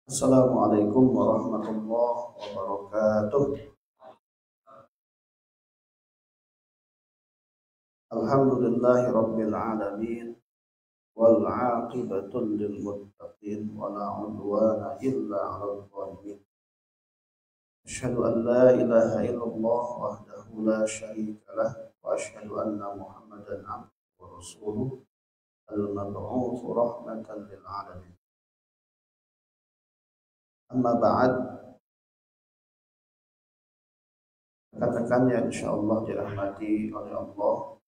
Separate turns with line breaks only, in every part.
Assalamualaikum warahmatullahi wabarakatuh. Alhamdulillahi rabbil alamin wal aqibatu lil muttaqin wa la udwana illa 'alal zalimin. Asyhadu an la ilaha illallah wahdahu la syarika lah wa asyhadu anna Muhammadan abduhu wa rasuluh al-mab'uts rahmatan lil alamin. Amma ba'd, katakan yang insyaallah dirahmati oleh Allah.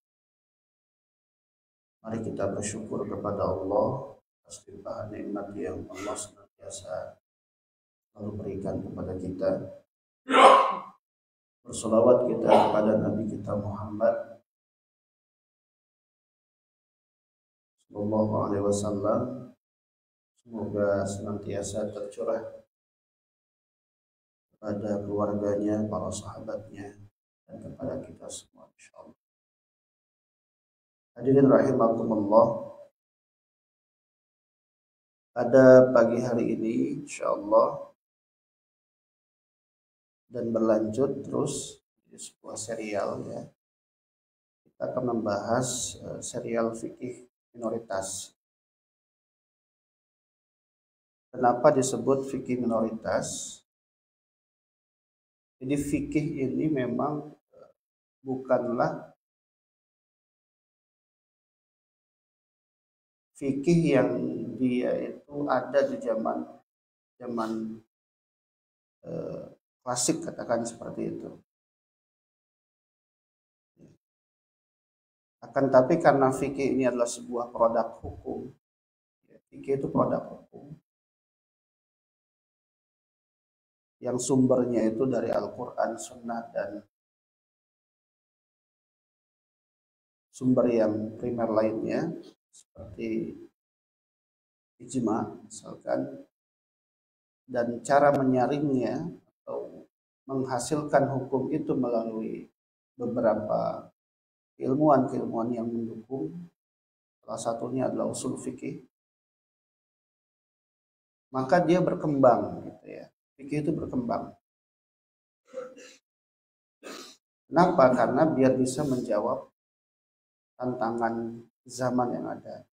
Mari kita bersyukur kepada Allah atas limpahan nikmat yang Allah senantiasa selalu berikan kepada kita. Bersolawat kita kepada Nabi kita Muhammad Sallallahu Alaihi Wasallam. Semoga senantiasa tercurah kepada keluarganya, para sahabatnya, dan kepada kita semua insyaallah. Hadirin rahimakumullah, pada pagi hari ini insyaallah dan berlanjut terus di sebuah serial ya. Kita akan membahas serial fikih minoritas. Kenapa disebut fikih minoritas? Jadi fikih ini memang bukanlah fikih yang dia itu ada di zaman klasik, katakan seperti itu. Akan tapi karena fikih ini adalah sebuah produk hukum, fikih itu produk hukum yang sumbernya itu dari Al-Quran, Sunnah, dan sumber yang primer lainnya seperti ijma misalkan, dan cara menyaringnya atau menghasilkan hukum itu melalui beberapa keilmuan yang mendukung. Salah satunya adalah usul fikih. Maka dia berkembang gitu ya. Fikih itu berkembang. Kenapa? Karena biar bisa menjawab tantangan zaman yang ada.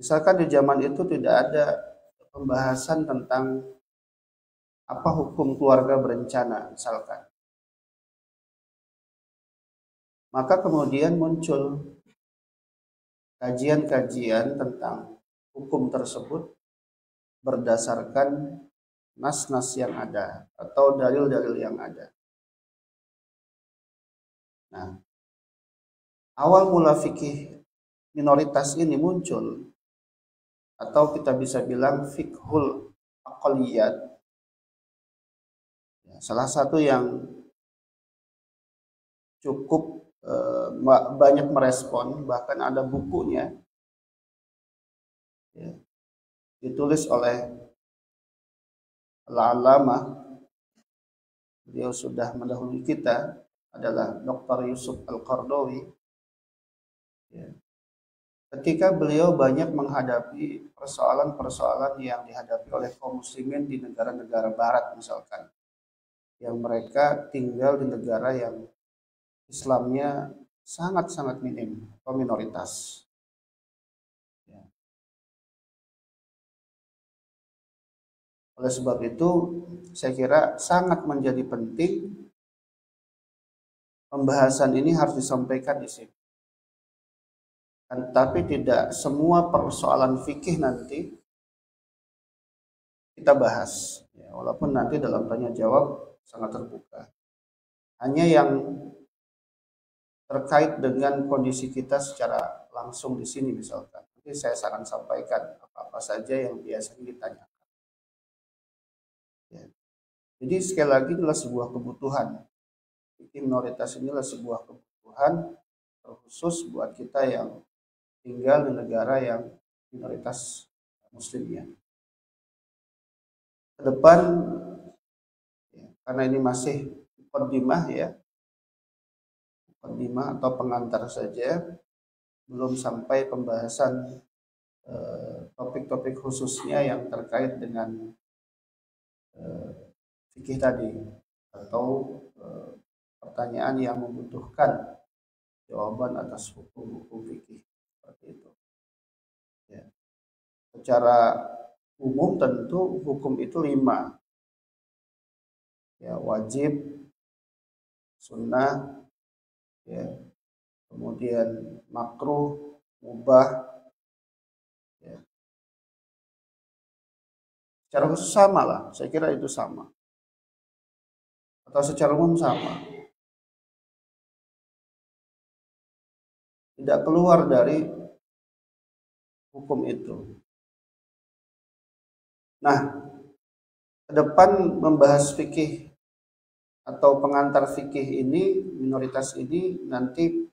Misalkan di zaman itu tidak ada pembahasan tentang apa hukum keluarga berencana misalkan. Maka kemudian muncul kajian-kajian tentang hukum tersebut berdasarkan nas-nas yang ada atau dalil-dalil yang ada. Nah, awal mula fikih minoritas ini muncul, atau kita bisa bilang fikhul aqliyat. Salah satu yang cukup banyak merespon, bahkan ada bukunya ya, ditulis oleh Al-Allamah, beliau sudah mendahului kita, adalah Dr. Yusuf Al-Qaradawi ya. Ketika beliau banyak menghadapi persoalan-persoalan yang dihadapi oleh kaum muslimin di negara-negara barat misalkan, yang mereka tinggal di negara yang Islamnya sangat-sangat minim atau minoritas. Ya. Oleh sebab itu, saya kira sangat menjadi penting pembahasan ini harus disampaikan di sini. Tapi tidak semua persoalan fikih nanti kita bahas, ya, walaupun nanti dalam tanya jawab sangat terbuka. Hanya yang terkait dengan kondisi kita secara langsung di sini misalkan. Nanti saya saran sampaikan apa-apa saja yang biasanya ditanyakan. Ya. Jadi sekali lagi adalah sebuah kebutuhan. Fikih minoritas ini adalah sebuah kebutuhan terkhusus buat kita yang tinggal di negara yang minoritas muslimnya. Ke depan, ya, karena ini masih muqaddimah ya, muqaddimah atau pengantar saja, belum sampai pembahasan topik-topik khususnya yang terkait dengan fikih tadi, atau pertanyaan yang membutuhkan jawaban atas hukum-hukum fikih seperti itu. Ya. Secara umum tentu hukum itu 5, ya, wajib, sunnah, ya, kemudian makruh, mubah, ya. Secara khusus sama lah, saya kira itu sama, atau secara umum sama, tidak keluar dari hukum itu. Nah, ke depan membahas fikih atau pengantar fikih ini, minoritas ini, nanti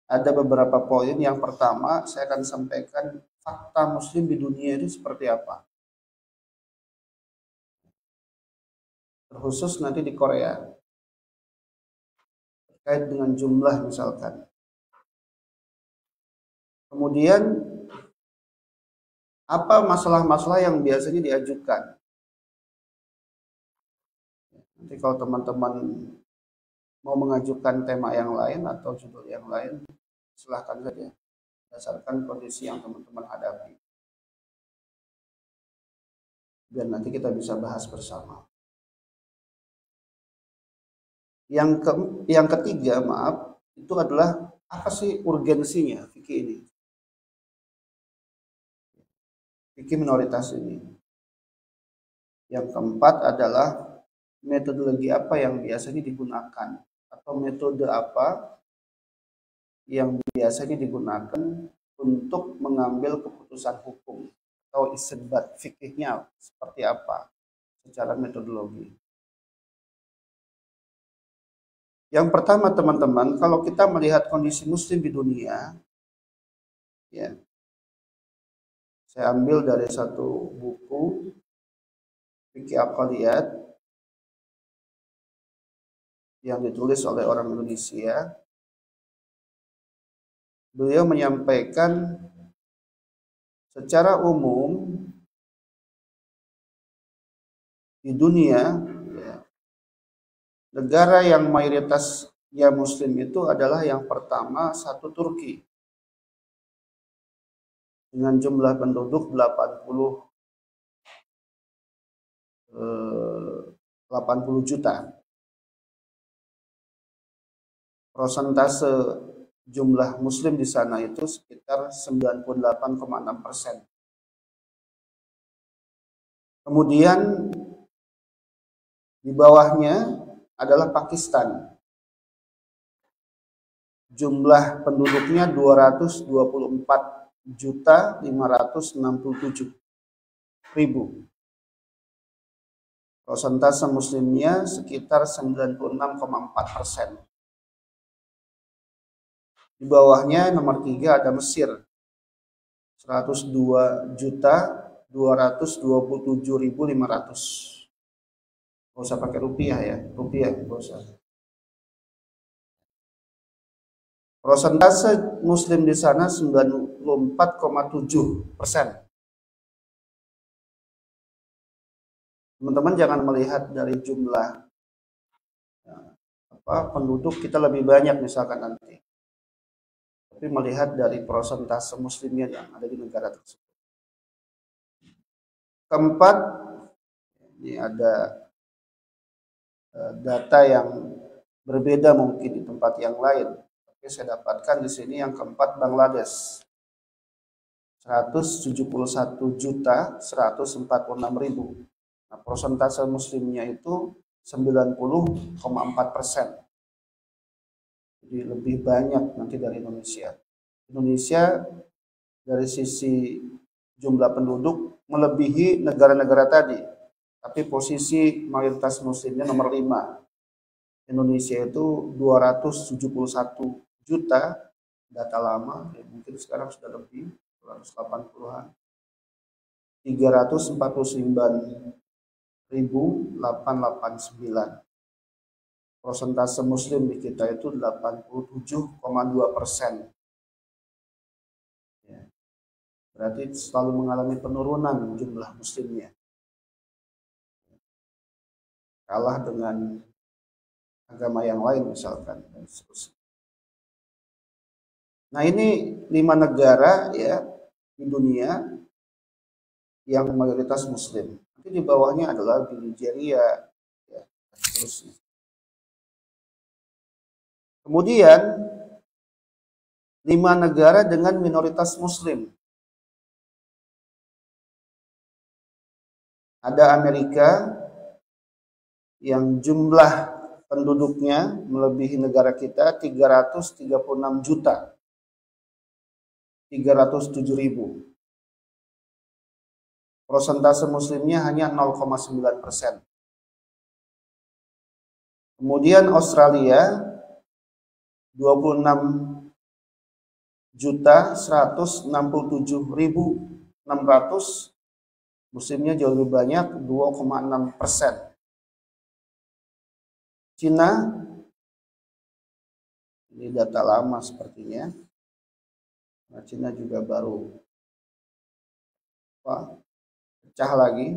ada beberapa poin. Yang pertama, saya akan sampaikan fakta muslim di dunia itu seperti apa. Terkhusus nanti di Korea, terkait dengan jumlah misalkan. Kemudian, apa masalah-masalah yang biasanya diajukan. Nanti kalau teman-teman mau mengajukan tema yang lain atau judul yang lain, silahkan saja, berdasarkan kondisi yang teman-teman hadapi, biar nanti kita bisa bahas bersama. Yang ketiga, maaf, itu adalah apa sih urgensinya fikih ini, fikih minoritas ini. Yang keempat adalah metodologi apa yang biasanya digunakan, atau metode apa yang biasanya digunakan untuk mengambil keputusan hukum, atau istinbat fikihnya seperti apa secara metodologi. Yang pertama, teman-teman, kalau kita melihat kondisi muslim di dunia, ya, saya ambil dari satu buku Fikih Aqaliyat yang ditulis oleh orang Indonesia. Beliau menyampaikan secara umum di dunia, ya, negara yang mayoritasnya muslim itu adalah yang pertama, satu, Turki, dengan jumlah penduduk 80 juta. Persentase jumlah muslim di sana itu sekitar 98,6%. Kemudian di bawahnya adalah Pakistan. Jumlah penduduknya 224.567.000. Persentase muslimnya sekitar 96,4%. Di bawahnya nomor 3 ada Mesir. 102.227.500. Nggak usah pakai rupiah ya, rupiah nggak usah. Persentase muslim di sana 94,7%. Teman-teman jangan melihat dari jumlah penduduk kita lebih banyak misalkan nanti, tapi melihat dari persentase muslimnya yang ada di negara tersebut. Keempat, ini ada data yang berbeda mungkin di tempat yang lain, tapi saya dapatkan di sini yang keempat, Bangladesh. 171.146.000. Nah, persentase muslimnya itu 90,4%. Jadi lebih banyak nanti dari Indonesia. Indonesia dari sisi jumlah penduduk melebihi negara-negara tadi, tapi posisi mayoritas muslimnya nomor 5. Indonesia itu 271 juta, data lama, ya mungkin sekarang sudah lebih, 280-an. 349.889. Persentase muslim di kita itu 87,2%. Ya. berarti selalu mengalami penurunan jumlah muslimnya, kalah dengan agama yang lain misalkan, dan seterusnya. Nah, ini 5 negara ya di dunia yang mayoritas muslim. Nanti di bawahnya adalah di Nigeria ya, dan seterusnya. Kemudian 5 negara dengan minoritas muslim. Ada Amerika yang jumlah penduduknya melebihi negara kita 336 juta. 307.000. Persentase muslimnya hanya 0,9%. Kemudian Australia 26.167.600, muslimnya jauh lebih banyak, 2,6%. Cina, ini data lama sepertinya. Nah, Cina juga baru pecah lagi.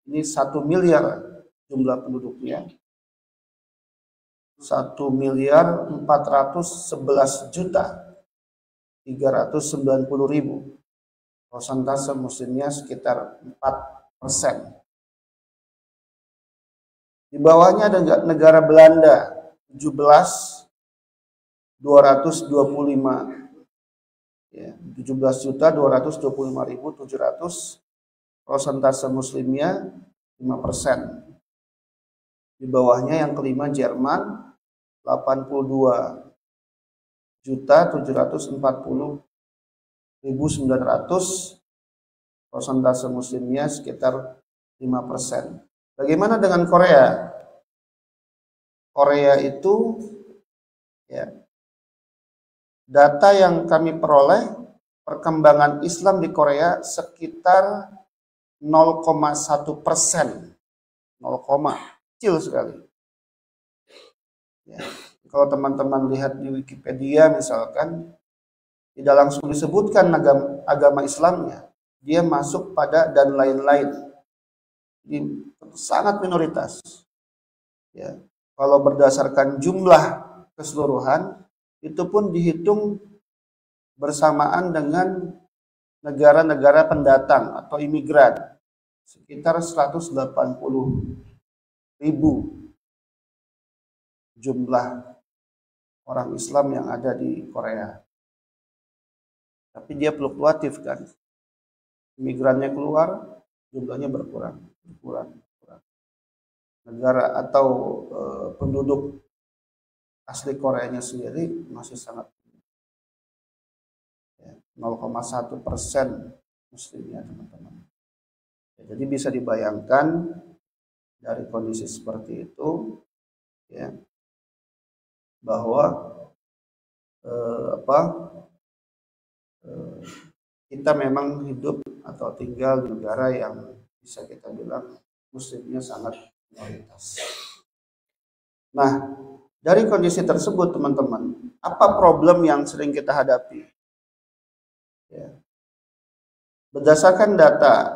Ini 1 miliar jumlah penduduknya. 1.411.390.000. Persentase muslimnya sekitar 4%. Di bawahnya ada negara Belanda 17.225, ya, 17.225.700. Persentase muslimnya 5%. Di bawahnya yang kelima Jerman 82.740.900. Persentase muslimnya sekitar 5%. Bagaimana dengan Korea? Korea itu ya, data yang kami peroleh, perkembangan Islam di Korea sekitar 0,1%. 0, kecil sekali. Ya. Kalau teman-teman lihat di Wikipedia misalkan, tidak langsung disebutkan agama Islamnya. Dia masuk pada dan lain-lain. Jadi sangat minoritas. Ya. Kalau berdasarkan jumlah keseluruhan, itu pun dihitung bersamaan dengan negara-negara pendatang atau imigran. Sekitar 180.000 jumlah orang Islam yang ada di Korea. Tapi dia fluktuatif kan. Imigrannya keluar, jumlahnya berkurang. Negara atau penduduk asli Koreanya sendiri masih sangat 0,1% muslimnya, teman-teman. Ya, jadi bisa dibayangkan dari kondisi seperti itu, ya, bahwa kita memang hidup atau tinggal di negara yang bisa kita bilang muslimnya sangat minoritas. Nah, dari kondisi tersebut, teman-teman, apa problem yang sering kita hadapi? Ya. Berdasarkan data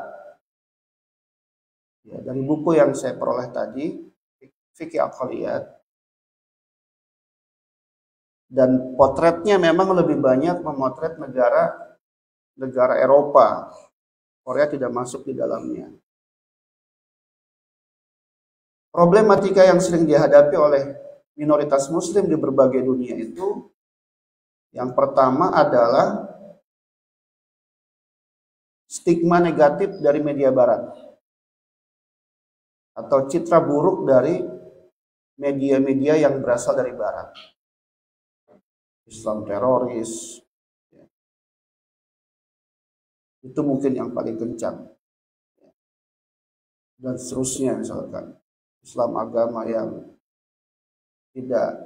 ya, dari buku yang saya peroleh tadi, Fikih Aqliyat, dan potretnya memang lebih banyak memotret negara Eropa. Korea tidak masuk di dalamnya. Problematika yang sering dihadapi oleh minoritas muslim di berbagai dunia itu, yang pertama adalah stigma negatif dari media barat atau citra buruk dari media-media yang berasal dari barat. Islam teroris, ya. Itu mungkin yang paling kencang, dan seterusnya. Misalkan Islam agama yang tidak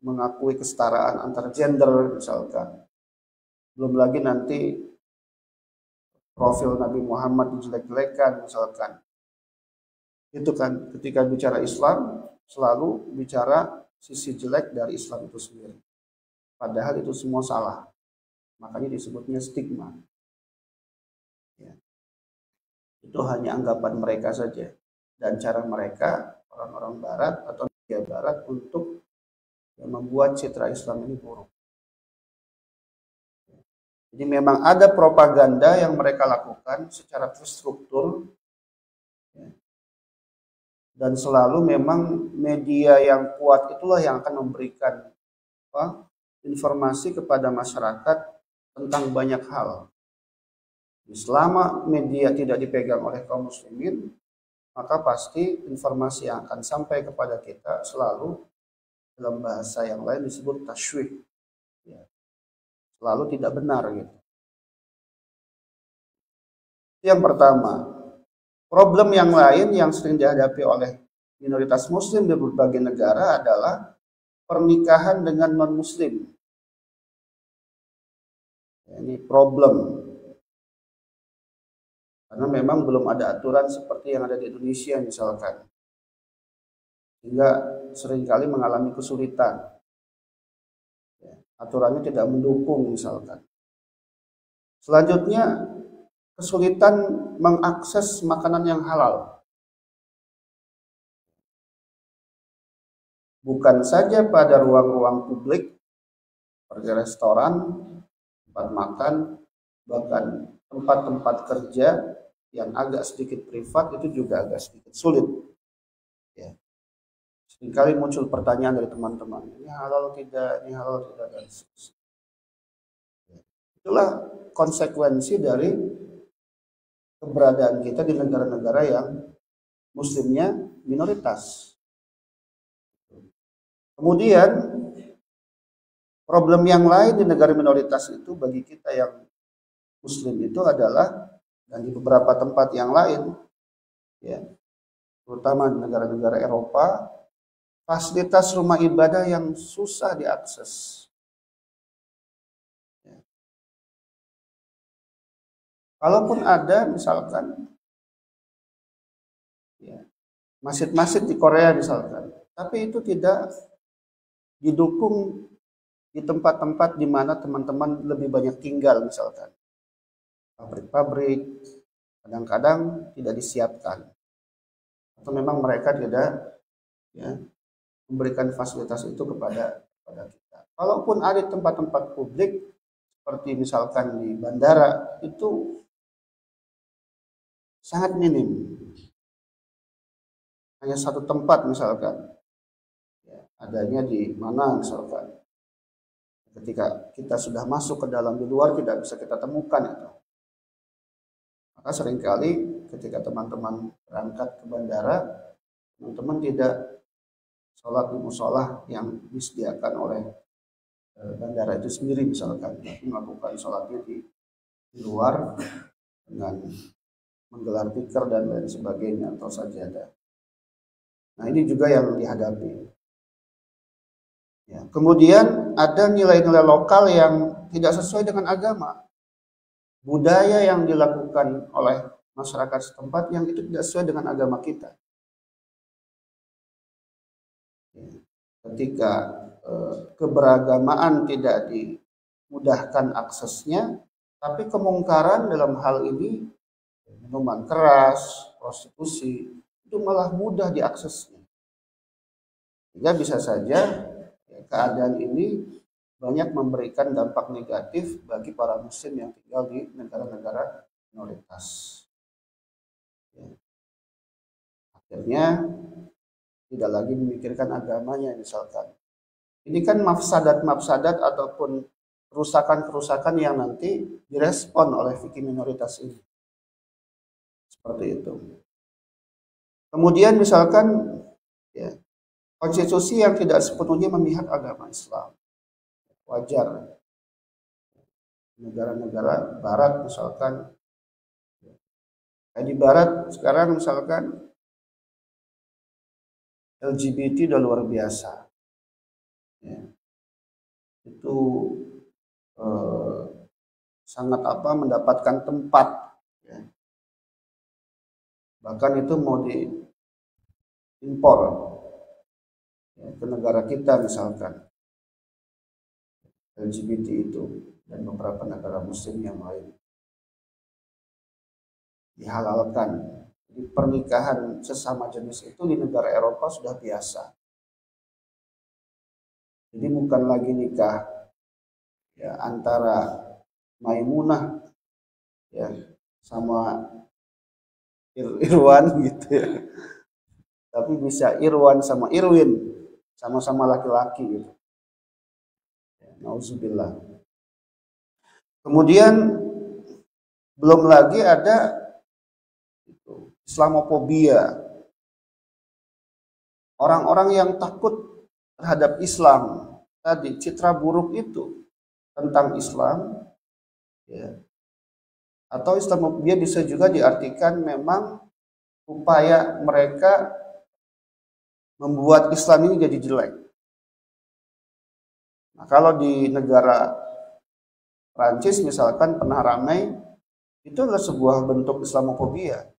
mengakui kesetaraan antar gender misalkan. Belum lagi nanti profil Nabi Muhammad dijelek-jelekan misalkan. Itu kan ketika bicara Islam selalu bicara sisi jelek dari Islam itu sendiri. Padahal itu semua salah. makanya disebutnya stigma. Ya. Itu hanya anggapan mereka saja dan cara mereka, orang-orang Barat atau media Barat, untuk membuat citra Islam ini buruk. Jadi memang ada propaganda yang mereka lakukan secara terstruktur, ya, dan selalu memang media yang kuat itulah yang akan memberikan informasi kepada masyarakat tentang banyak hal. Selama media tidak dipegang oleh kaum muslimin, maka pasti informasi yang akan sampai kepada kita selalu dalam bahasa yang lain disebut tasywih, ya, selalu tidak benar gitu. Yang pertama, problem yang lain yang sering dihadapi oleh minoritas muslim di berbagai negara adalah pernikahan dengan non-muslim. Ini problem. Karena memang belum ada aturan seperti yang ada di Indonesia misalkan. Sehingga seringkali mengalami kesulitan. Aturannya tidak mendukung misalkan. Selanjutnya, kesulitan mengakses makanan yang halal. Bukan saja pada ruang-ruang publik, seperti restoran, tempat makan, bahkan tempat-tempat kerja yang agak sedikit privat itu juga agak sedikit sulit. Ya. Seringkali muncul pertanyaan dari teman-teman, ini halal tidak, ini halal tidak, dan seterusnya. Itulah konsekuensi dari keberadaan kita di negara-negara yang muslimnya minoritas. Kemudian problem yang lain di negara minoritas itu bagi kita yang muslim itu adalah, dan di beberapa tempat yang lain, ya, terutama di negara-negara Eropa, fasilitas rumah ibadah yang susah diakses. Ya. Kalaupun ada misalkan, ya, masjid-masjid di Korea misalkan, tapi itu tidak didukung di tempat-tempat di mana teman-teman lebih banyak tinggal misalkan. Pabrik-pabrik kadang-kadang tidak disiapkan. Atau memang mereka tidak, ya, memberikan fasilitas itu kepada kita. Kalaupun ada tempat-tempat publik seperti misalkan di bandara, itu sangat minim. Hanya satu tempat misalkan, ya, adanya di mana misalkan. Ketika kita sudah masuk ke dalam, di luar tidak bisa kita temukan itu. Maka seringkali ketika teman-teman berangkat ke bandara, teman-teman tidak sholat di musola yang disediakan oleh bandara itu sendiri misalkan, tapi melakukan sholatnya di luar dengan menggelar tikar dan lain sebagainya atau sajadah. Nah, ini juga yang dihadapi. Ya. Kemudian ada nilai-nilai lokal yang tidak sesuai dengan agama, budaya yang dilakukan oleh masyarakat setempat yang itu tidak sesuai dengan agama kita. Ya. Ketika keberagamaan tidak dimudahkan aksesnya, tapi kemungkaran dalam hal ini, minuman keras, prostitusi, itu malah mudah diaksesnya. Sehingga bisa saja keadaan ini banyak memberikan dampak negatif bagi para muslim yang tinggal di negara-negara minoritas. Ya. Akhirnya tidak lagi memikirkan agamanya misalkan. Ini kan mafsadat-mafsadat ataupun kerusakan-kerusakan yang nanti direspon oleh fikih minoritas ini. Seperti itu. Kemudian misalkan, ya, konstitusi yang tidak sepenuhnya memihak agama Islam. Wajar. Negara-negara barat misalkan, di barat sekarang misalkan LGBT udah luar biasa. Ya. Itu sangat mendapatkan tempat. Ya. Bahkan itu mau diimpor, ya, ke negara kita misalkan. LGBT itu. dan beberapa negara muslim yang lain dihalalkan. Jadi pernikahan sesama jenis itu di negara Eropa sudah biasa. Jadi bukan lagi nikah ya antara Maimunah ya sama Irwan gitu ya. Tapi bisa Irwan sama Irwin, sama-sama laki-laki gitu. Ya, nauzubillah. Kemudian belum lagi ada Islamofobia. Orang-orang yang takut terhadap Islam, tadi citra buruk itu tentang Islam ya. Atau Islamofobia bisa juga diartikan memang upaya mereka membuat Islam ini jadi jelek. Nah, kalau di negara Prancis misalkan pernah ramai, itu adalah sebuah bentuk Islamofobia.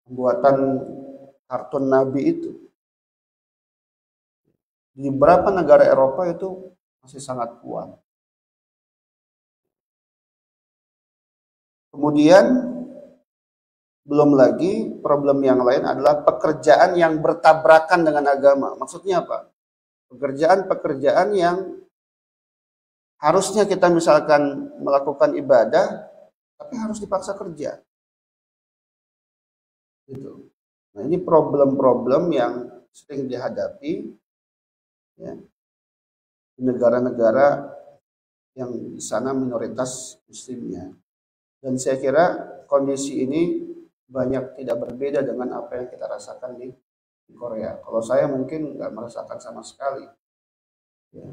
Pembuatan kartun Nabi itu. Di beberapa negara Eropa itu masih sangat kuat. Kemudian belum lagi problem yang lain adalah pekerjaan yang bertabrakan dengan agama. Maksudnya apa? Pekerjaan-pekerjaan yang harusnya kita misalkan melakukan ibadah, tapi harus dipaksa kerja. Gitu. Nah, ini problem-problem yang sering dihadapi ya, di negara-negara yang di sana minoritas muslimnya. Dan saya kira kondisi ini banyak tidak berbeda dengan apa yang kita rasakan di Korea. Kalau saya mungkin nggak merasakan sama sekali. Ya,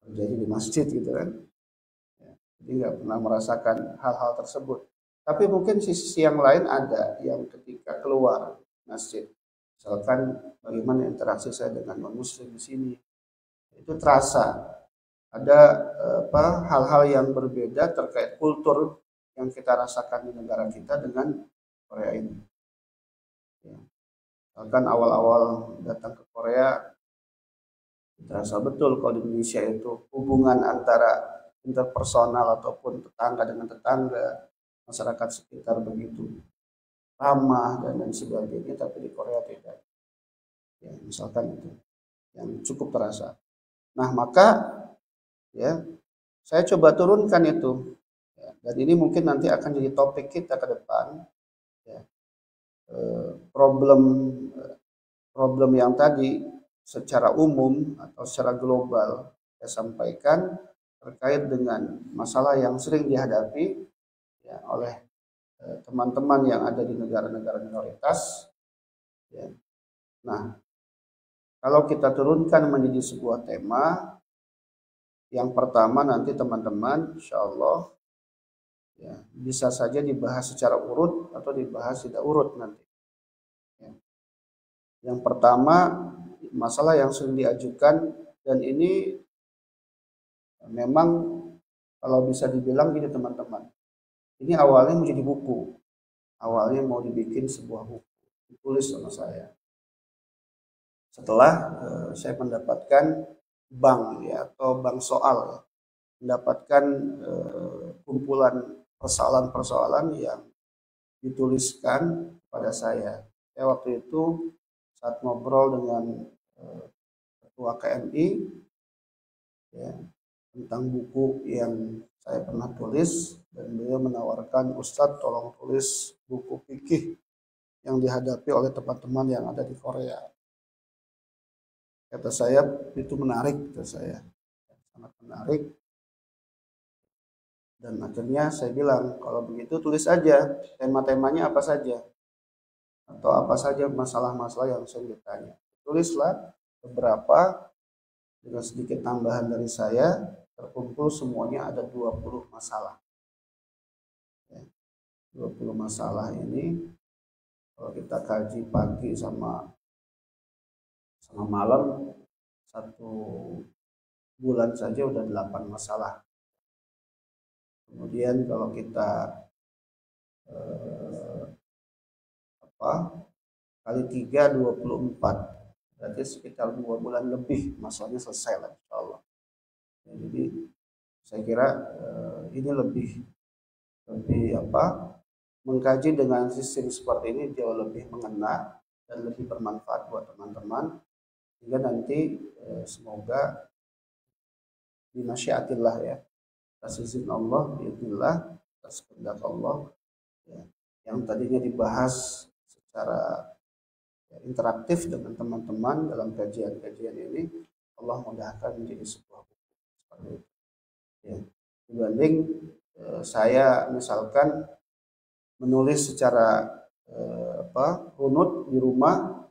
terjadi di masjid gitu kan. Ya, jadi nggak pernah merasakan hal-hal tersebut. Tapi mungkin sisi yang lain ada yang ketika keluar masjid, misalkan bagaimana interaksi saya dengan non-muslim di sini, itu terasa ada hal-hal yang berbeda terkait kultur yang kita rasakan di negara kita dengan Korea ini. Ya. Misalkan awal-awal datang ke Korea, terasa betul kalau di Indonesia itu hubungan antara interpersonal ataupun tetangga dengan tetangga, masyarakat sekitar begitu ramah dan lain sebagainya, tapi di Korea tidak. Ya, misalkan itu yang cukup terasa. Nah, maka ya saya coba turunkan itu. Ya, dan ini mungkin nanti akan jadi topik kita ke depan. Ya, problem yang tadi secara umum atau secara global saya sampaikan terkait dengan masalah yang sering dihadapi ya, oleh teman-teman yang ada di negara-negara minoritas. Ya. Nah, kalau kita turunkan menjadi sebuah tema, yang pertama nanti teman-teman, insya Allah ya, bisa saja dibahas secara urut atau dibahas tidak urut nanti. Ya. Yang pertama, masalah yang sering diajukan dan ini memang kalau bisa dibilang gini teman-teman, ini awalnya menjadi buku, awalnya mau dibikin sebuah buku, ditulis sama saya. Setelah saya mendapatkan bank ya atau bank soal ya, mendapatkan kumpulan persoalan-persoalan yang dituliskan pada saya. Saya waktu itu saat ngobrol dengan ketua KMI ya, tentang buku yang saya pernah tulis dan beliau menawarkan, Ustadz tolong tulis buku fikih yang dihadapi oleh teman-teman yang ada di Korea. Kata saya itu menarik, kata saya sangat menarik. Dan akhirnya saya bilang kalau begitu tulis aja tema-temanya apa saja atau apa saja masalah-masalah yang saya ditanya. Tulislah beberapa dengan sedikit tambahan dari saya, terkumpul semuanya ada 20 masalah. 20 masalah ini kalau kita kaji pagi sama malam, 1 bulan saja udah 8 masalah. Kemudian kalau kita kali 3 24, berarti sekitar 2 bulan lebih masalahnya selesai lah insya Allah. Ya, jadi saya kira ini lebih mengkaji dengan sistem seperti ini jauh lebih mengena dan lebih bermanfaat buat teman-teman, sehingga nanti semoga dinasyiatillah ya, atas izin Allah, biidznillah, atas kehendak Allah ya, yang tadinya dibahas secara interaktif dengan teman-teman dalam kajian-kajian ini, Allah mudahkan menjadi sebuah buku seperti itu ya. Dibanding saya misalkan menulis secara runut di rumah,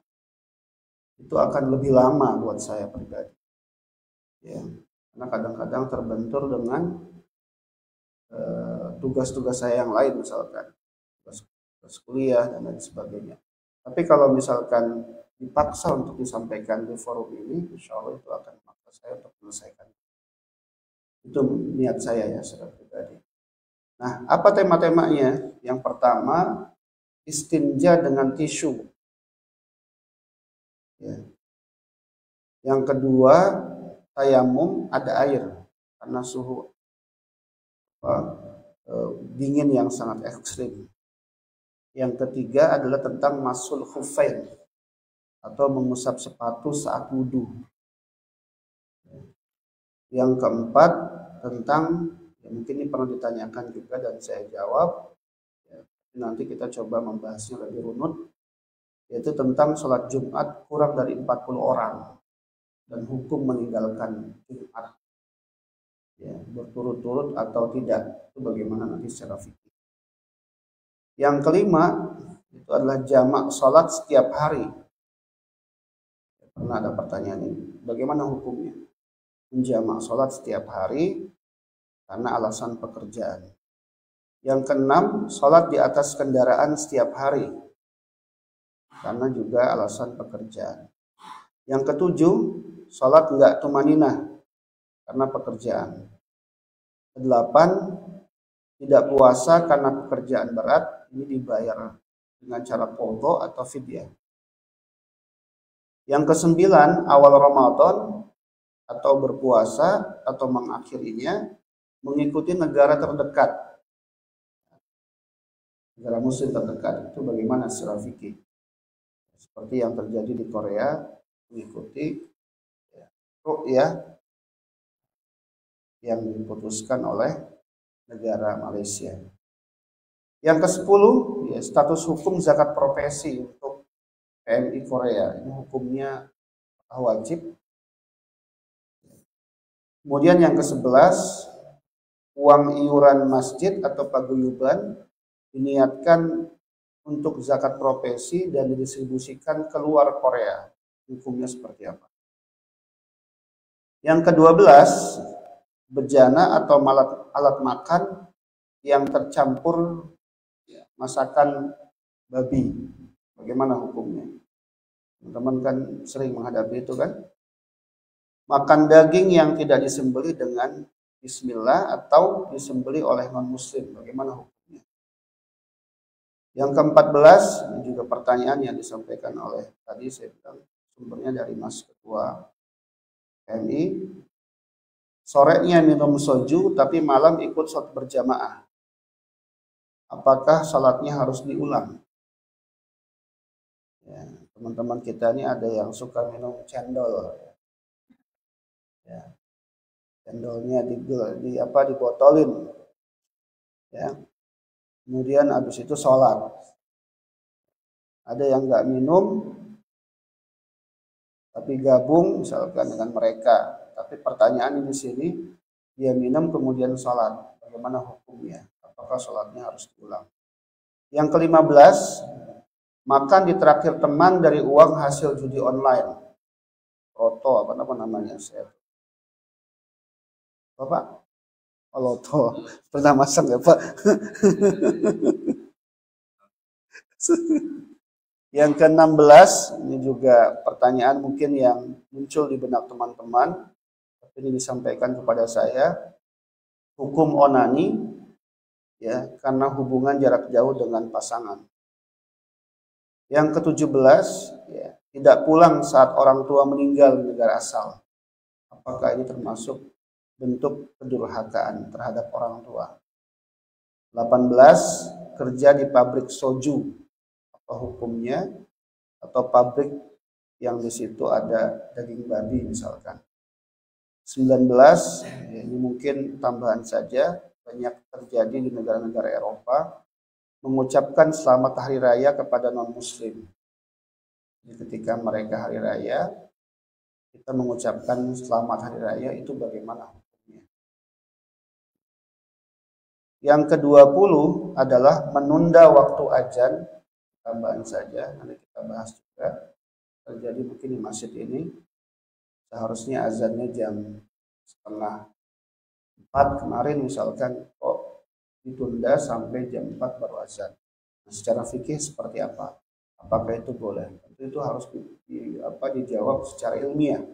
itu akan lebih lama buat saya pribadi ya, karena kadang-kadang terbentur dengan tugas-tugas saya yang lain, misalkan tugas kuliah dan lain sebagainya. Tapi kalau misalkan dipaksa untuk disampaikan di forum ini, insya Allah itu akan memaksa saya untuk menyelesaikan. Itu niat saya ya secara pribadi. Nah, apa tema-temanya? Yang pertama, istinja dengan tisu. Ya. Yang kedua, tayamum ada air karena suhu dingin yang sangat ekstrim. Yang ketiga adalah tentang masul khuffain atau mengusap sepatu saat wudhu. Yang keempat tentang, ya mungkin ini pernah ditanyakan juga dan saya jawab, ya, nanti kita coba membahasnya lebih runut, yaitu tentang sholat Jumat kurang dari 40 orang dan hukum meninggalkan Jumat ya, berturut-turut atau tidak, itu bagaimana nanti secara fikih. Yang kelima itu adalah jamak sholat setiap hari. Pernah ada pertanyaan ini, bagaimana hukumnya menjamak sholat setiap hari karena alasan pekerjaan. Yang keenam, sholat di atas kendaraan setiap hari karena juga alasan pekerjaan. Yang ketujuh, sholat enggak tumaninah karena pekerjaan. Kedelapan, tidak puasa karena pekerjaan berat, ini dibayar dengan cara qadha atau fidyah. Yang kesembilan, awal Ramadan atau berpuasa atau mengakhirinya mengikuti negara terdekat, negara muslim terdekat. Itu bagaimana secara fikih, seperti yang terjadi di Korea, mengikuti ru'yah yang diputuskan oleh negara Malaysia. Yang ke-10 ya, status hukum zakat profesi untuk PMI Korea. Ini hukumnya wajib. Kemudian yang ke-11, uang iuran masjid atau paguyuban diniatkan untuk zakat profesi dan didistribusikan keluar Korea. Hukumnya seperti apa? Yang ke-12, bejana atau alat makan yang tercampur masakan babi. Bagaimana hukumnya? Teman-teman kan sering menghadapi itu kan? Makan daging yang tidak disembelih dengan bismillah atau disembelih oleh non-muslim. Bagaimana hukumnya? Yang ke-14, ini juga pertanyaan yang disampaikan oleh tadi, saya bilang sumbernya dari Mas Ketua PMI. Sorenya minum soju tapi malam ikut sholat berjamaah. Apakah sholatnya harus diulang? Ya, teman-teman kita ini ada yang suka minum cendol. Ya, cendolnya dibotolin. Ya. Kemudian habis itu sholat. Ada yang nggak minum tapi gabung misalkan dengan mereka. Tapi pertanyaan di sini, dia minum kemudian sholat, bagaimana hukumnya? Apakah sholatnya harus diulang? Yang ke-15, makan di traktir teman dari uang hasil judi online. Loto, apa namanya? Bapak? Oh, loto. Pernah masang ya Pak? Yang ke-16, ini juga pertanyaan mungkin yang muncul di benak teman-teman. Ini disampaikan kepada saya, hukum onani ya karena hubungan jarak jauh dengan pasangan. Yang ke-17 ya, tidak pulang saat orang tua meninggal di negara asal. Apakah ini termasuk bentuk kedurhakaan terhadap orang tua. 18, kerja di pabrik soju, apa hukumnya, atau pabrik yang di situ ada daging babi misalkan. 19, ini mungkin tambahan saja, banyak terjadi di negara-negara Eropa, mengucapkan selamat hari raya kepada non-muslim. Jadi ketika mereka hari raya, kita mengucapkan selamat hari raya, itu bagaimana hukumnya? Yang ke-20 adalah menunda waktu azan, tambahan saja, nanti kita bahas juga. Terjadi mungkin di masjid ini, seharusnya azannya jam 3:30 kemarin misalkan, kok ditunda sampai jam 4 baru azan. Nah, secara fikih seperti apa? Apakah itu boleh? Itu harus dijawab secara ilmiah.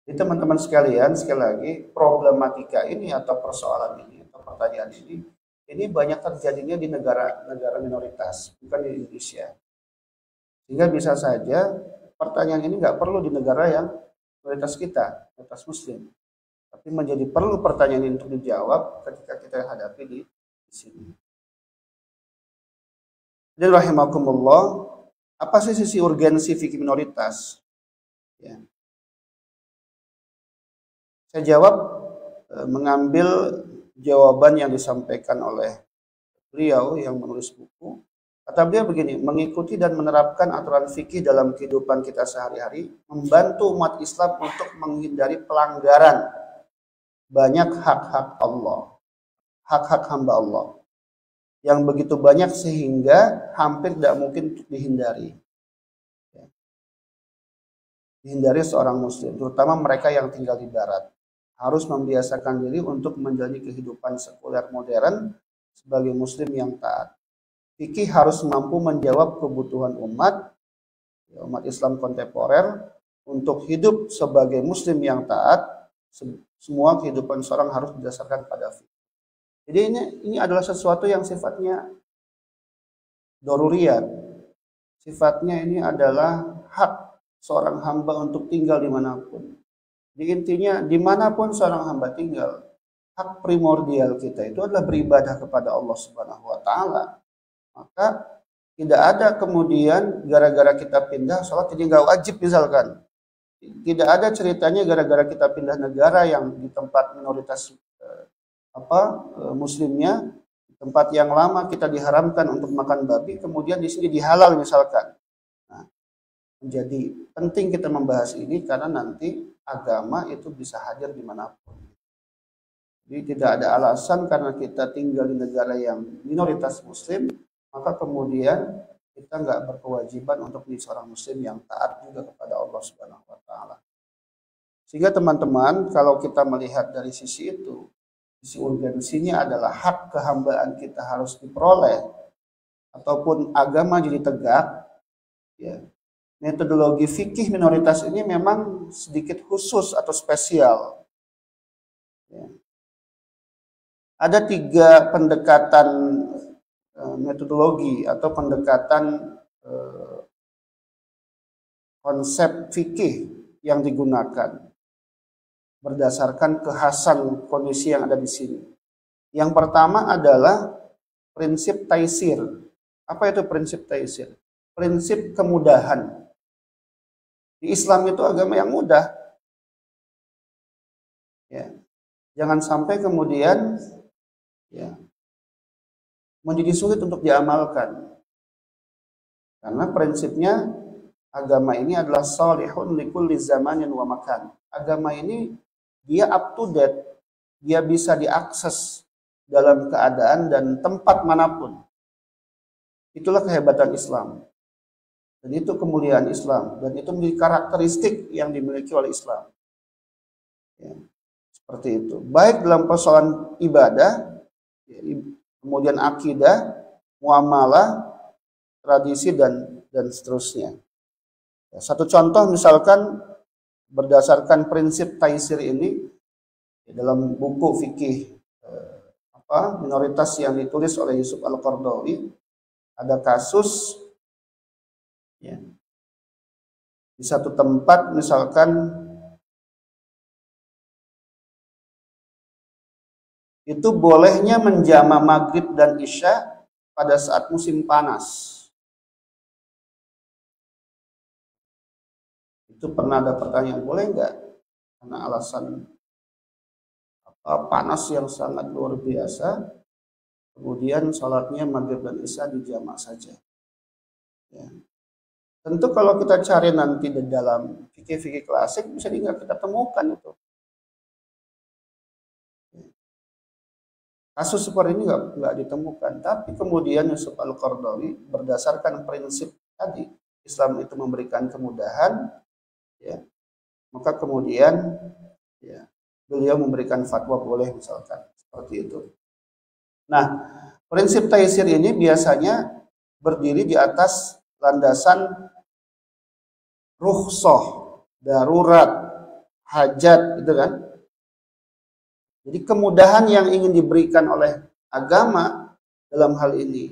Jadi teman-teman sekalian, sekali lagi, problematika ini atau persoalan ini atau pertanyaan ini banyak terjadinya di negara-negara minoritas, bukan di Indonesia. Sehingga bisa saja pertanyaan ini nggak perlu di negara yang minoritas kita, minoritas muslim. Tapi menjadi perlu pertanyaan ini untuk dijawab ketika kita hadapi di sini. Jadi rahimakumullah, apa sih sisi urgensi fikih minoritas? Ya. Saya jawab mengambil jawaban yang disampaikan oleh beliau yang menulis buku. Kata beliau begini, mengikuti dan menerapkan aturan fikih dalam kehidupan kita sehari-hari membantu umat Islam untuk menghindari pelanggaran banyak hak-hak Allah, hak-hak hamba Allah yang begitu banyak sehingga hampir tidak mungkin untuk dihindari. Dihindari seorang muslim, terutama mereka yang tinggal di barat, harus membiasakan diri untuk menjalani kehidupan sekuler modern sebagai muslim yang taat. Fikih harus mampu menjawab kebutuhan umat Islam kontemporer untuk hidup sebagai muslim yang taat. Semua kehidupan seorang harus berdasarkan pada fikih. Jadi ini adalah sesuatu yang sifatnya doruriyat. Sifatnya ini adalah hak seorang hamba untuk tinggal dimanapun. Di intinya dimanapun seorang hamba tinggal, hak primordial kita itu adalah beribadah kepada Allah Subhanahu Wa Taala. Maka tidak ada kemudian gara-gara kita pindah sholat jadi nggak wajib misalkan. Tidak ada ceritanya gara-gara kita pindah negara yang di tempat minoritas muslimnya, di tempat yang lama kita diharamkan untuk makan babi, kemudian di sini dihalal misalkan. Nah, menjadi penting kita membahas ini karena nanti agama itu bisa hadir dimanapun. Jadi tidak ada alasan karena kita tinggal di negara yang minoritas muslim, maka kemudian kita nggak berkewajiban untuk menjadi seorang muslim yang taat juga kepada Allah Subhanahu Wa Taala. Sehingga teman-teman, kalau kita melihat dari sisi itu, sisi urgensinya adalah hak kehambaan kita harus diperoleh, ataupun agama jadi tegak. Ya. Metodologi fikih minoritas ini memang sedikit khusus atau spesial. Ya. Ada 3 pendekatan metodologi atau pendekatan konsep fikih yang digunakan berdasarkan kekhasan kondisi yang ada di sini. Yang pertama adalah prinsip taisir. Apa itu prinsip taisir? Prinsip kemudahan. Di Islam itu agama yang mudah. Ya. Jangan sampai kemudian ya, menjadi sulit untuk diamalkan. Karena prinsipnya agama ini adalah salihun likulli zamanin wa makan. Agama ini dia up to date, dia bisa diakses dalam keadaan dan tempat manapun. Itulah kehebatan Islam. Dan itu kemuliaan Islam. Dan itu menjadi karakteristik yang dimiliki oleh Islam. Ya, seperti itu. Baik dalam persoalan ibadah, kemudian akidah, muamalah, tradisi, dan seterusnya. Ya, satu contoh misalkan berdasarkan prinsip taisir ini dalam buku fikih minoritas yang ditulis oleh Yusuf Al-Qaradawi, ada kasus ya, di satu tempat misalkan itu bolehnya menjama maghrib dan isya pada saat musim panas. Itu pernah ada pertanyaan, boleh nggak? Karena alasan panas yang sangat luar biasa, kemudian sholatnya maghrib dan isya dijamak saja. Ya. Tentu kalau kita cari nanti di dalam fikih-fikih klasik bisa nggak kita temukan itu. Kasus seperti ini nggak ditemukan. Tapi kemudian Yusuf Al-Qaradawi berdasarkan prinsip tadi, Islam itu memberikan kemudahan, ya, maka kemudian ya, beliau memberikan fatwa boleh misalkan seperti itu. Nah, prinsip taisir ini biasanya berdiri di atas landasan rukhsah, darurat, hajat, gitu kan. Jadi kemudahan yang ingin diberikan oleh agama dalam hal ini,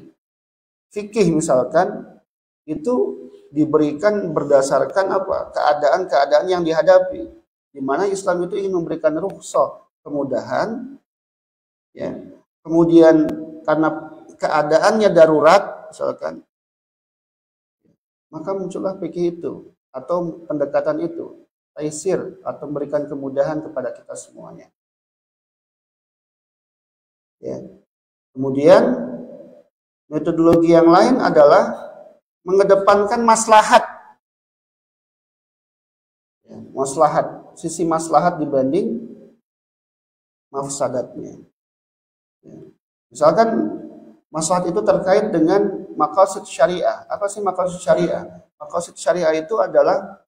fikih misalkan, itu diberikan berdasarkan apa? Keadaan-keadaan yang dihadapi. Di mana Islam itu ingin memberikan rukhsah, kemudahan, ya. Kemudian karena keadaannya darurat, misalkan, maka muncullah fikih itu atau pendekatan itu, taisir atau memberikan kemudahan kepada kita semuanya. Ya. Kemudian metodologi yang lain adalah mengedepankan maslahat. Ya, maslahat, sisi maslahat dibanding mafsadatnya. Ya. Misalkan maslahat itu terkait dengan maqasid syariah. Apa sih maqasid syariah? Maqasid syariah itu adalah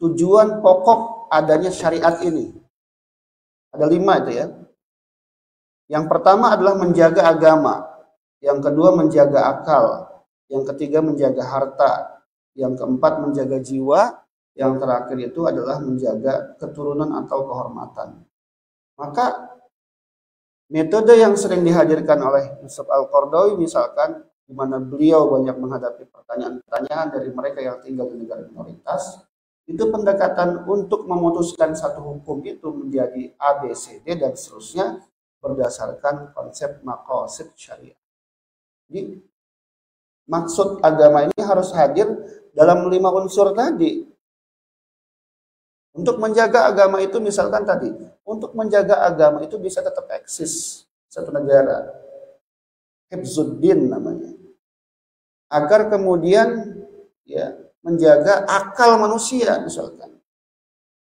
tujuan pokok adanya syariat ini. Ada 5 itu ya. Yang pertama adalah menjaga agama. Yang kedua menjaga akal. Yang ketiga menjaga harta. Yang keempat menjaga jiwa. Yang terakhir itu adalah menjaga keturunan atau kehormatan. Maka metode yang sering dihadirkan oleh Yusuf Al-Qaradawi misalkan, di mana beliau banyak menghadapi pertanyaan-pertanyaan dari mereka yang tinggal di negara minoritas, itu pendekatan untuk memutuskan satu hukum itu menjadi A, B, C, D, dan seterusnya berdasarkan konsep maqasid syariah. Jadi maksud agama ini harus hadir dalam 5 unsur tadi. Untuk menjaga agama itu misalkan tadi, untuk menjaga agama itu bisa tetap eksis satu negara. Hifzuddin namanya. Agar kemudian ya menjaga akal manusia misalkan.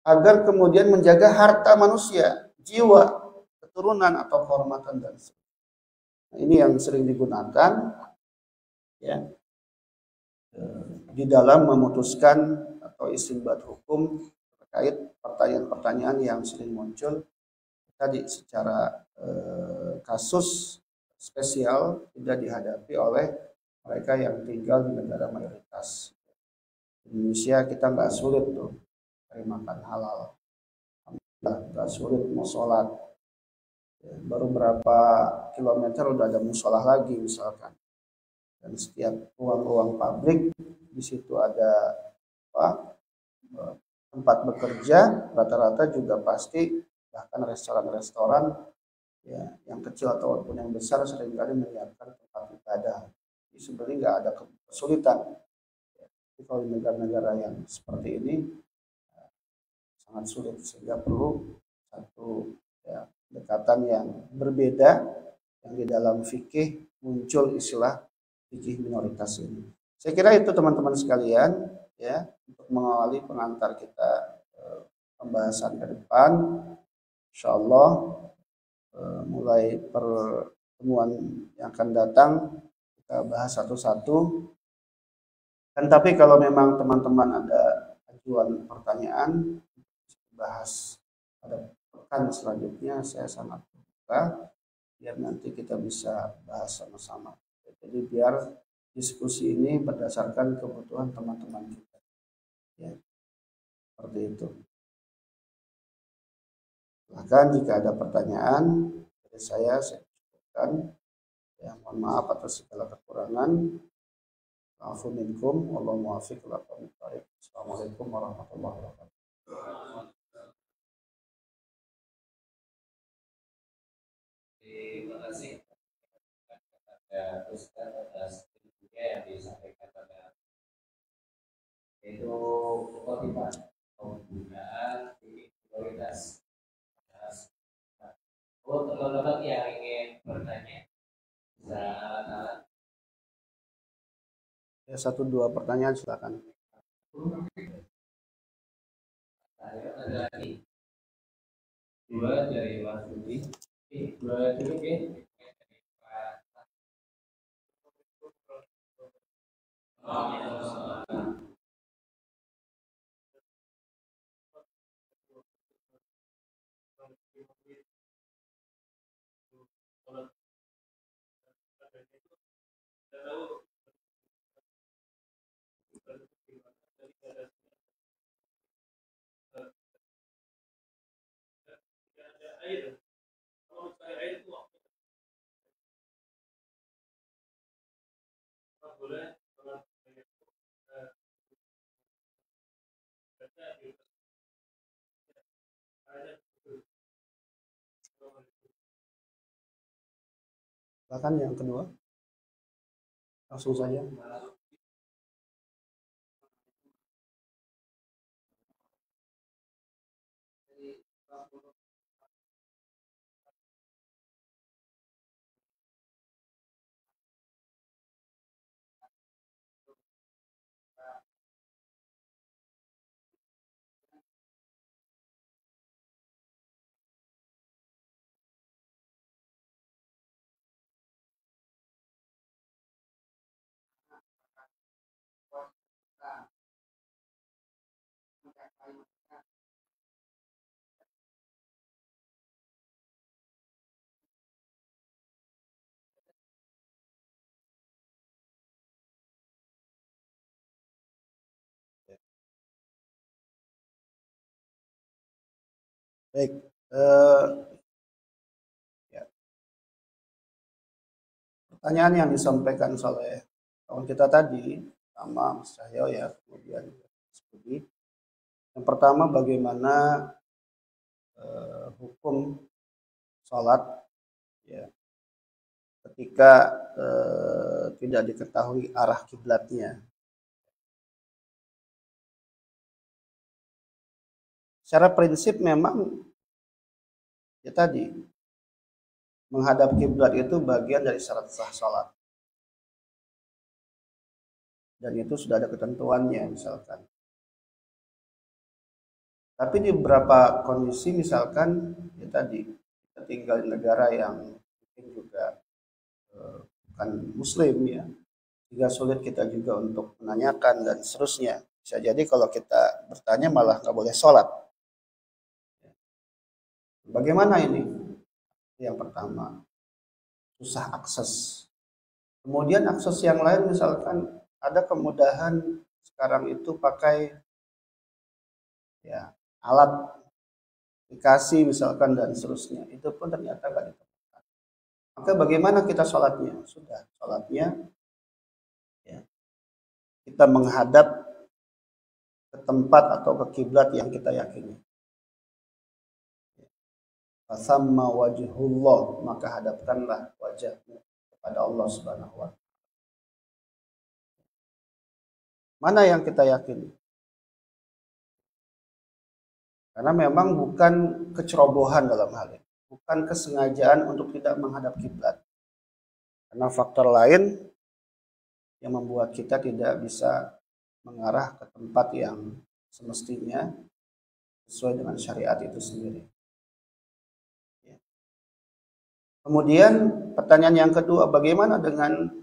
Agar kemudian menjaga harta manusia, jiwa, keturunan atau kehormatan dan sebagainya. Nah, ini yang sering digunakan ya di dalam memutuskan atau istinbat hukum terkait pertanyaan-pertanyaan yang sering muncul tadi secara kasus spesial tidak dihadapi oleh mereka yang tinggal di negara mayoritas. Di Indonesia kita nggak sulit tuh cari makan halal, nggak sulit mau sholat. Baru berapa kilometer udah ada musola lagi misalkan. Dan setiap ruang-ruang pabrik di situ ada apa, tempat bekerja, rata-rata juga pasti bahkan restoran-restoran ya yang kecil ataupun yang besar seringkali menyiapkan tempat ibadah. Jadi sebenarnya nggak ada kesulitan. Tapi kalau di negara-negara yang seperti ini sangat sulit, sehingga perlu satu ya, pendekatan yang berbeda yang di dalam fikih muncul istilah fikih minoritas ini. Saya kira itu teman-teman sekalian ya untuk mengawali pengantar kita pembahasan ke depan. Insyaallah mulai pertemuan yang akan datang kita bahas satu-satu. Dan tapi kalau memang teman-teman ada ajuan pertanyaan bahas pada pekan selanjutnya, saya sangat terbuka biar nanti kita bisa bahas sama-sama. Jadi biar diskusi ini berdasarkan kebutuhan teman-teman kita. Ya, seperti itu. Bahkan jika ada pertanyaan dari saya cukupkan. Ya, mohon maaf atas segala kekurangan. Afu minkum, wallahu muwaffiq ila aqwamit thoriq. Assalamualaikum warahmatullahi wabarakatuh.
Terima kasih kepada Ustaz atas ilmunya yang disampaikan pada itu khotibah penggunaan prioritas. Untuk teman-teman yang ingin bertanya bisa alat-alat.
Ya, 1-2 pertanyaan silakan.
Ada lagi 2 dari Mas Budi. 2 cukup ya.
Silakan yang kedua. Langsung saja. Baik. Ya. Pertanyaan yang disampaikan oleh kawan kita tadi sama Mas Cahyo ya, kemudian Budi. Yang pertama, bagaimana hukum sholat ya ketika tidak diketahui arah kiblatnya. Secara prinsip memang ya tadi menghadap kiblat itu bagian dari syarat sah sholat. Dan itu sudah ada ketentuannya misalkan. Tapi di beberapa kondisi misalkan ya tadi kita tinggal di negara yang mungkin juga bukan muslim ya, sehingga sulit kita juga untuk menanyakan dan seterusnya. Bisa jadi kalau kita bertanya malah nggak boleh sholat. Bagaimana ini? Yang pertama, susah akses. Kemudian akses yang lain misalkan ada kemudahan sekarang itu pakai ya alat aplikasi misalkan dan seterusnya, itu pun ternyata nggak ditemukan. Maka bagaimana kita sholatnya? Sudah sholatnya ya, kita menghadap ke tempat atau ke kiblat yang kita yakini. Fasamma wajhullah, maka hadapkanlah wajahmu kepada Allah Subhanahu wa Ta'ala. Mana yang kita yakini? Karena memang bukan kecerobohan dalam hal ini, bukan kesengajaan untuk tidak menghadap kiblat. Karena faktor lain yang membuat kita tidak bisa mengarah ke tempat yang semestinya sesuai dengan syariat itu sendiri. Kemudian pertanyaan yang kedua, bagaimana dengan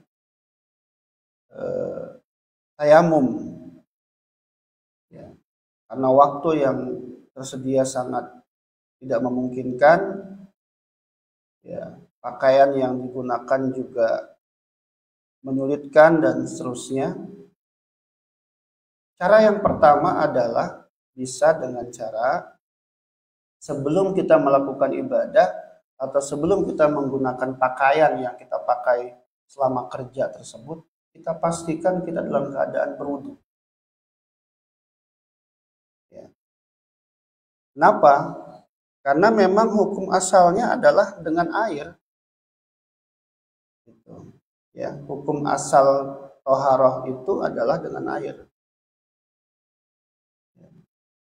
tayamum? Ya, karena waktu yang tersedia sangat tidak memungkinkan, ya, pakaian yang digunakan juga menyulitkan dan seterusnya. Cara yang pertama adalah bisa dengan cara sebelum kita melakukan ibadah atau sebelum kita menggunakan pakaian yang kita pakai selama kerja tersebut, kita pastikan kita dalam keadaan berwudu. Ya. Kenapa? Karena memang hukum asalnya adalah dengan air. Gitu. Ya, hukum asal toharoh itu adalah dengan air.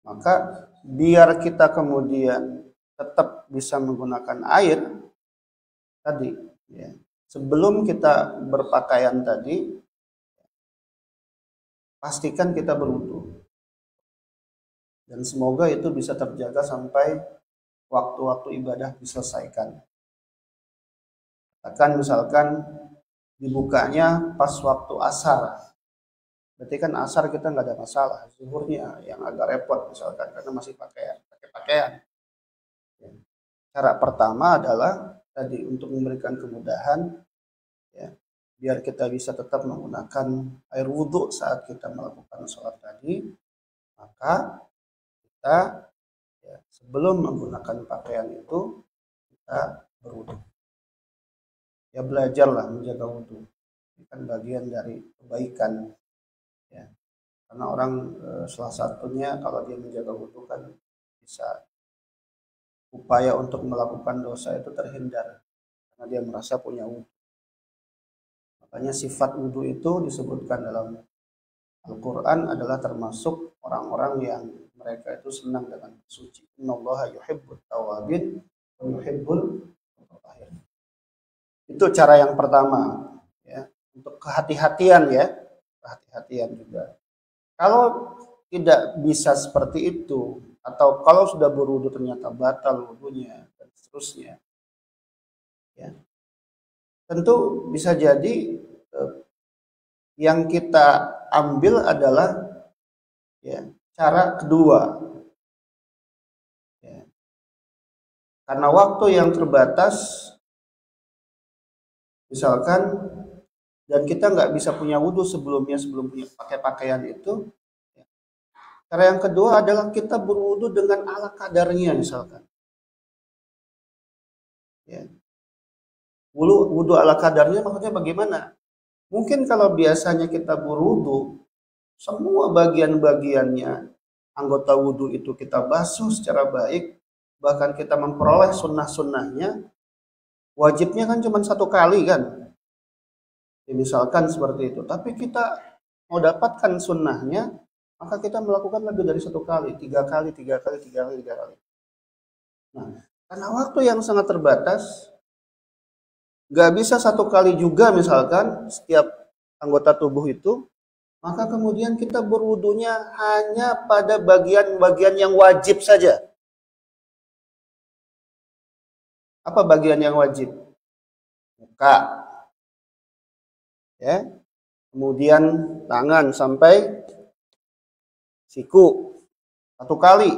Maka biar kita kemudian tetap bisa menggunakan air tadi, ya, sebelum kita berpakaian tadi, pastikan kita berwudu. Dan semoga itu bisa terjaga sampai waktu-waktu ibadah diselesaikan. Katakan misalkan dibukanya pas waktu asar. Berarti kan asar kita nggak ada masalah. Zuhurnya yang agak repot misalkan karena masih pakai pakaian. Cara pertama adalah tadi untuk memberikan kemudahan, ya, biar kita bisa tetap menggunakan air wudhu saat kita melakukan sholat tadi, maka kita, ya, sebelum menggunakan pakaian itu kita berwudhu. Ya, belajarlah menjaga wudhu. Ini kan bagian dari kebaikan, ya. Karena orang salah satunya kalau dia menjaga wudhu kan bisa upaya untuk melakukan dosa itu terhindar karena dia merasa punya wudhu. Makanya sifat wudhu itu disebutkan dalam Al-Quran adalah termasuk orang-orang yang mereka itu senang dengan suci. Innallaha yuhibbut tawabin wa yuhibbul mutatahhirin. Itu cara yang pertama, ya, untuk kehati-hatian, ya, kehati-hatian juga. Kalau tidak bisa seperti itu, atau kalau sudah berwudu ternyata batal wudunya dan seterusnya, ya, tentu bisa jadi yang kita ambil adalah, ya, cara kedua, ya. Karena waktu yang terbatas misalkan, dan kita nggak bisa punya wudhu sebelum punya pakai pakaian itu, ya. Cara yang kedua adalah kita berwudhu dengan ala kadarnya misalkan, ya. Wudhu ala kadarnya maksudnya bagaimana? Mungkin kalau biasanya kita berwudhu, semua bagian-bagiannya anggota wudhu itu kita basuh secara baik, bahkan kita memperoleh sunnah-sunnahnya, wajibnya kan cuma satu kali kan, ya, misalkan seperti itu. Tapi kita mau dapatkan sunnahnya, maka kita melakukan lebih dari satu kali, tiga kali. Nah, karena waktu yang sangat terbatas, nggak bisa satu kali juga misalkan setiap anggota tubuh itu, maka kemudian kita berwudunya hanya pada bagian-bagian yang wajib saja. Apa bagian yang wajib? Muka, ya, kemudian tangan sampai siku, satu kali,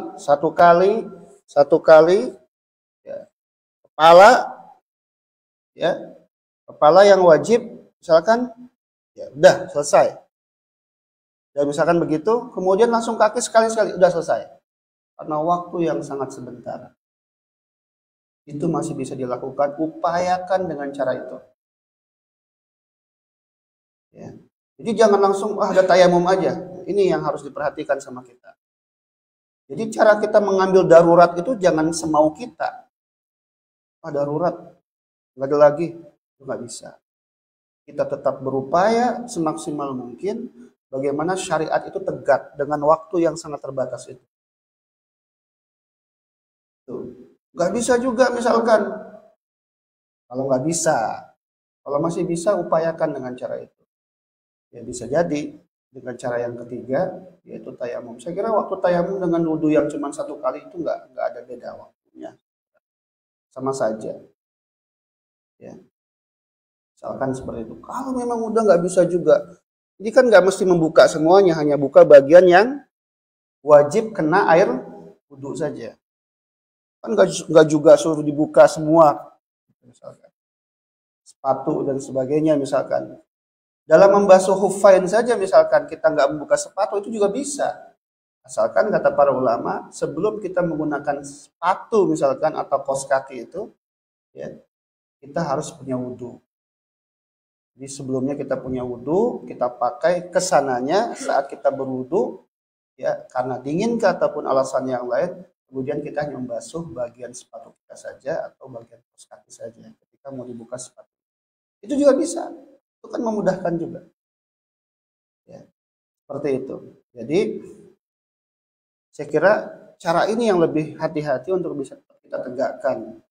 ya, kepala, ya, kepala yang wajib misalkan, ya udah selesai. Dan misalkan begitu, kemudian langsung kaki sekali-sekali, udah selesai. Karena waktu yang sangat sebentar. Itu masih bisa dilakukan, upayakan dengan cara itu. Ya. Jadi jangan langsung, ada tayamum aja. Ini yang harus diperhatikan sama kita. Jadi cara kita mengambil darurat itu jangan semau kita. Darurat, nggak ada lagi, itu nggak bisa. Kita tetap berupaya semaksimal mungkin bagaimana syariat itu tegak dengan waktu yang sangat terbatas itu. Nggak bisa juga misalkan. Kalau nggak bisa, kalau masih bisa upayakan dengan cara itu. Ya bisa jadi dengan cara yang ketiga, yaitu tayamum. Saya kira waktu tayamum dengan wudhu yang cuma satu kali itu nggak ada beda waktunya. Sama saja. Ya. Misalkan seperti itu. Kalau memang udah nggak bisa juga, ini kan nggak mesti membuka semuanya, hanya buka bagian yang wajib kena air wudhu saja. Kan nggak juga suruh dibuka semua, misalkan sepatu dan sebagainya misalkan. Dalam membasuh khuffain saja misalkan kita nggak membuka sepatu itu juga bisa. Asalkan kata para ulama sebelum kita menggunakan sepatu misalkan atau kaos kaki itu, ya, kita harus punya wudhu. Jadi sebelumnya kita punya wudhu, kita pakai kesananya saat kita berwudhu, ya, karena dingin ataupun alasan yang lain, kemudian kita hanya membasuh bagian sepatu kita saja atau bagian kaos kaki saja ketika mau dibuka sepatu. Itu juga bisa. Itu kan memudahkan juga. Ya, seperti itu. Jadi saya kira cara ini yang lebih hati-hati untuk bisa kita tegakkan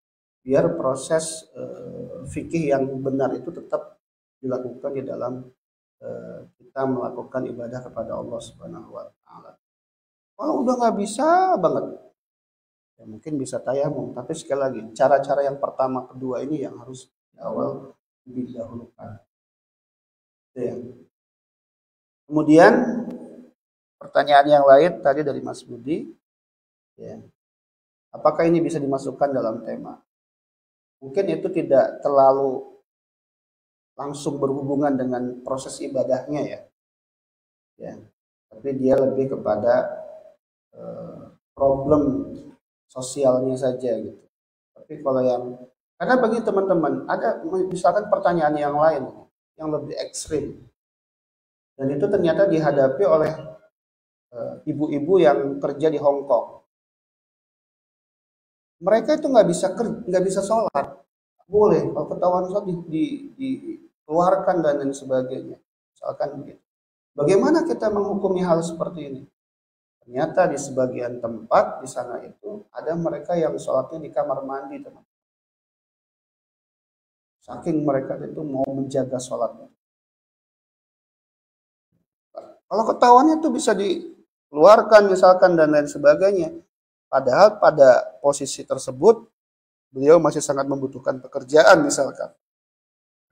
biar proses fikih yang benar itu tetap dilakukan di dalam kita melakukan ibadah kepada Allah Subhanahu wa taala. Kalau udah nggak bisa banget, ya mungkin bisa tayamum, tapi sekali lagi cara-cara yang pertama kedua ini yang harus di awal didahulukan. Ya. Kemudian pertanyaan yang lain tadi dari Mas Budi, ya, apakah ini bisa dimasukkan dalam tema? Mungkin itu tidak terlalu langsung berhubungan dengan proses ibadahnya ya, tapi dia lebih kepada problem sosialnya saja gitu. Tapi kalau yang karena bagi teman-teman ada misalkan pertanyaan yang lain yang lebih ekstrim dan itu ternyata dihadapi oleh ibu-ibu yang kerja di Hong Kong. Mereka itu nggak bisa sholat, boleh kalau ketahuan sholat dikeluarkan dan lain sebagainya. Misalkan begitu. Bagaimana kita menghukumi hal seperti ini? Ternyata di sebagian tempat di sana itu ada mereka yang sholatnya di kamar mandi, teman. Saking mereka itu mau menjaga sholatnya. Kalau ketahuannya itu bisa dikeluarkan misalkan dan lain sebagainya. Padahal pada posisi tersebut beliau masih sangat membutuhkan pekerjaan misalkan.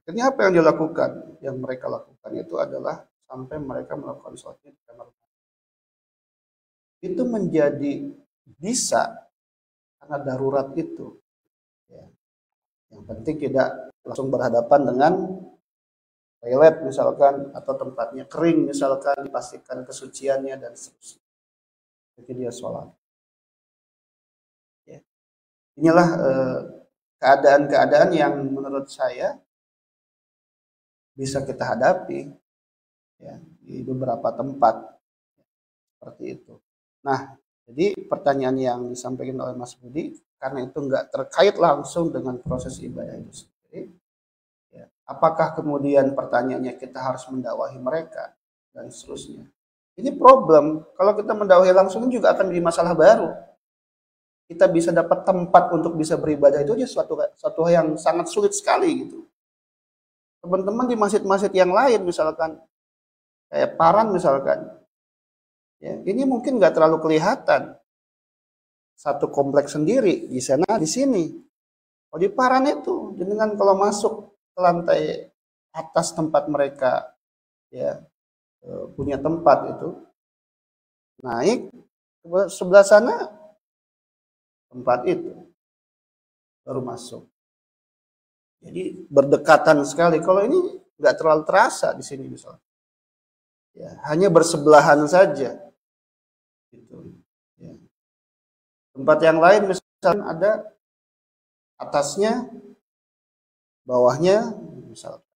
Akhirnya apa yang dilakukan? Yang mereka lakukan itu adalah sampai mereka melakukan sholatnya di kamar mandi. Itu menjadi bisa karena darurat itu. Ya. Yang penting tidak langsung berhadapan dengan toilet misalkan atau tempatnya kering misalkan, dipastikan kesuciannya dan seterusnya. Jadi dia sholat. Ya. Inilah keadaan-keadaan yang menurut saya bisa kita hadapi ya, di beberapa tempat seperti itu. Nah, jadi pertanyaan yang disampaikan oleh Mas Budi karena itu nggak terkait langsung dengan proses ibadah itu sendiri. Ya, apakah kemudian pertanyaannya kita harus mendakwahi mereka dan seterusnya? Ini problem. Kalau kita mendakwahi langsung juga akan menjadi masalah baru. Kita bisa dapat tempat untuk bisa beribadah itu aja suatu hal yang sangat sulit sekali gitu. Teman-teman di masjid-masjid yang lain misalkan kayak Paran misalkan, ya, ini mungkin nggak terlalu kelihatan satu kompleks sendiri di sana di sini. Kalau di Paran itu, dengan kalau masuk ke lantai atas tempat mereka ya punya tempat itu naik ke sebelah sana tempat itu baru masuk. Jadi berdekatan sekali. Kalau ini nggak terlalu terasa di sini misalnya. Ya, hanya bersebelahan saja. Gitu. Ya. Tempat yang lain misalnya ada atasnya, bawahnya, misalnya.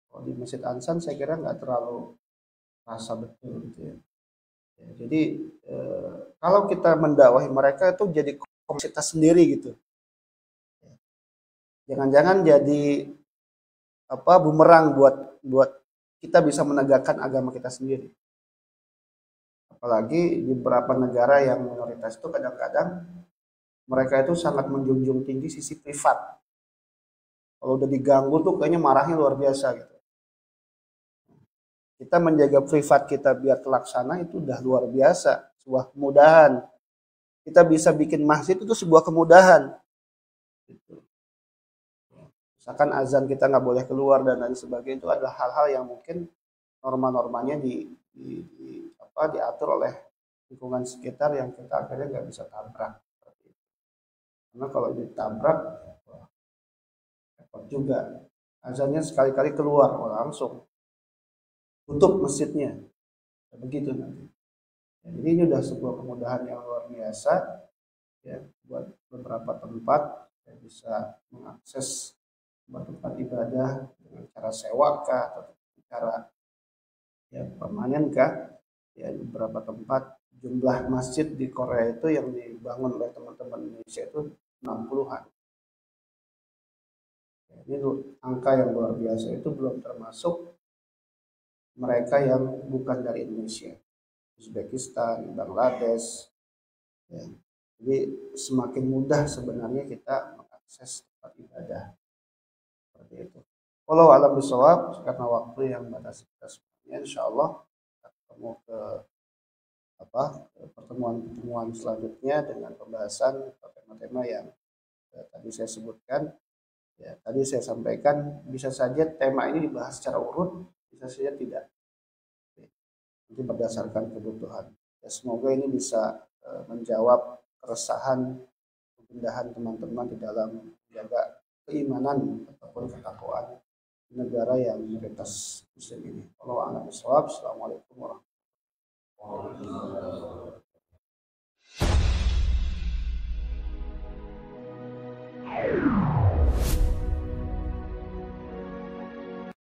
Kalau di Masjid Ansan saya kira nggak terlalu terasa betul gitu ya. Ya, jadi kalau kita mendakwahi mereka itu jadi komunitas sendiri gitu. Jangan-jangan jadi bumerang buat kita bisa menegakkan agama kita sendiri. Apalagi di beberapa negara yang minoritas itu kadang-kadang mereka itu sangat menjunjung tinggi sisi privat. Kalau udah diganggu tuh kayaknya marahnya luar biasa gitu. Kita menjaga privat kita biar terlaksana itu udah luar biasa, sebuah kemudahan. Kita bisa bikin masjid itu sebuah kemudahan. Gitu. Misalkan azan kita nggak boleh keluar dan lain sebagainya itu adalah hal-hal yang mungkin norma-normanya diatur oleh lingkungan sekitar yang kita akhirnya nggak bisa tabrak. Karena kalau ditabrak, repot juga. Azannya sekali-kali keluar, langsung tutup masjidnya. Begitu nanti. Jadi ini sudah sebuah kemudahan yang luar biasa ya buat beberapa tempat yang bisa mengakses tempat ibadah dengan cara sewa kah atau cara ya permanen kah. Ya beberapa tempat jumlah masjid di Korea itu yang dibangun oleh teman-teman Indonesia itu 60-an. Ini angka yang luar biasa, itu belum termasuk mereka yang bukan dari Indonesia, Uzbekistan, Bangladesh. Ya. Jadi semakin mudah sebenarnya kita mengakses tempat ibadah seperti itu. Walau alam bisawab, karena waktu yang batasi kita semuanya, insya Allah kita ketemu ke pertemuan-pertemuan selanjutnya dengan pembahasan tema-tema yang tadi saya sebutkan. Ya, tadi saya sampaikan bisa saja tema ini dibahas secara urut, bisa saja tidak. Nanti berdasarkan kebutuhan. Ya, semoga ini bisa menjawab keresahan, kegundahan teman-teman di dalam menjaga keimanan ataupun ketakwaan negara yang mayoritas muslim ini. Assalamualaikum warahmatullahi wabarakatuh.